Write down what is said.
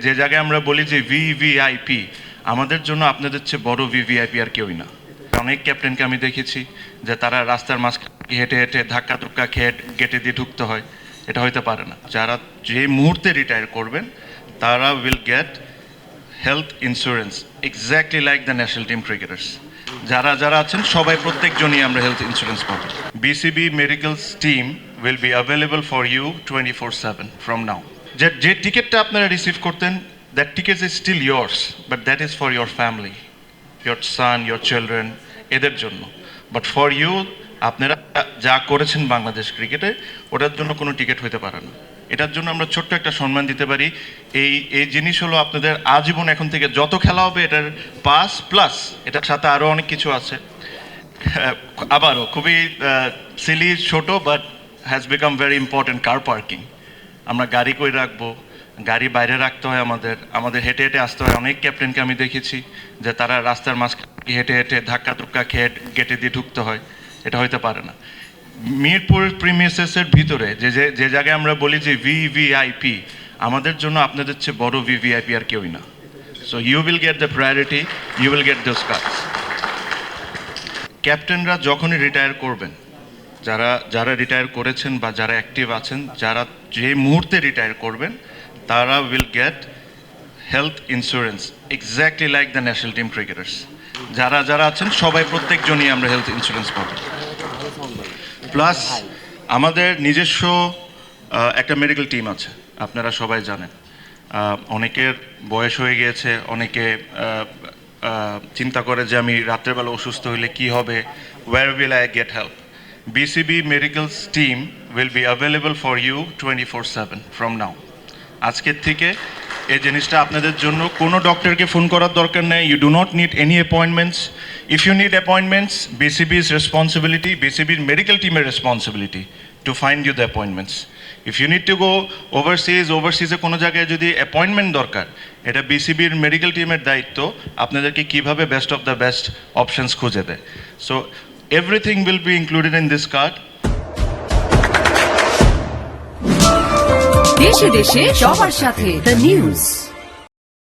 যে জায়গায় আমরা বলি যে ভিভিআইপি, আমাদের জন্য আপনাদের চেয়ে বড় ভিভিআইপি আর কেউই না। অনেক ক্যাপ্টেনকে আমি দেখেছি যে তারা রাস্তার মাঝখানে হেঁটে হেঁটে ধাক্কা ধুক্কা খেয়ে গেটে দিয়ে ঢুকতে হয়, এটা হইতে পারে না। যারা যে মুহূর্তে রিটায়ার করবেন তারা will get health insurance exactly like the national team cricketers. যারা আছেন সবাই প্রত্যেকজনই আমরা হেলথ ইন্স্যুরেন্স পাবো। BCB medicals team will be available for you 24/7 from now. যে টিকিটটা আপনারা রিসিভ করতেন, that ticket is still years, but that is for your family, your son, your children, এদের জন্য। বাট ফর ইউ, আপনারা যা করেছেন বাংলাদেশ ক্রিকেটে, ওটার জন্য কোনো টিকিট হইতে পারে না। এটার জন্য আমরা ছোট্ট একটা সম্মান দিতে পারি। এই জিনিস হলো আপনাদের আজীবন এখন থেকে যত খেলা হবে এটার পাস প্লাস এটার সাথে আরও অনেক কিছু আছে। আবারও খুবই সিলি ছোট, but has become very important car parking. আমরা গাড়ি কই রাখবো, গাড়ি বাইরে রাখতে হয়, আমাদের হেঁটে হেঁটে আসতে হয়। অনেক ক্যাপ্টেনকে আমি দেখেছি যে তারা রাস্তার মাঝখানে হেঁটে হেঁটে ধাক্কা ধুক্কা খেয়ে গেটে দিয়ে ঢুকতে হয়, এটা হইতে পারে না। মিরপুর প্রিমিসেসের ভিতরে যে জায়গায় আমরা বলি যে ভিভিআইপি, আমাদের জন্য আপনাদের চেয়ে বড় ভিভিআইপি আর কেউই না। So you will get the priority, you will get those cards. ক্যাপ্টেনরা যখনই রিটায়ার করবেন, যারা রিটায়ার করেছেন বা যারা অ্যাক্টিভ আছেন, যারা যে মুহূর্তে রিটায়ার করবেন তারা will get health insurance exactly like the national team cricketers. যারা আছেন সবাই প্রত্যেকজনই আমরা হেলথ ইন্স্যুরেন্স পাবো। প্লাস আমাদের নিজস্ব একটা মেডিকেল টিম আছে, আপনারা সবাই জানেন। অনেকের বয়স হয়ে গিয়েছে, অনেকে চিন্তা করে যে আমি রাত্রেবেলা অসুস্থ হলে কি হবে, where will I get help. BCB medicals team will be available for you 24/7 from now. আজকের থেকে এই জিনিসটা আপনাদের জন্য কোনো ডক্টরকে ফোন করার দরকার নেই। You do not need any appointments. If you need appointments, BCB's responsibility, বিসিবির মেডিকেল টিমের responsibility to find you the appointments. If you need to go ওভারসিজে কোনো জায়গায় যদি অ্যাপয়েন্টমেন্ট দরকার, এটা বিসিবির মেডিকেল টিমের দায়িত্ব আপনাদেরকে কীভাবে best of the best options খুঁজে দেয়। So everything will be included in this card. দেশে দেশে সবার সাথে দ্য নিউজ।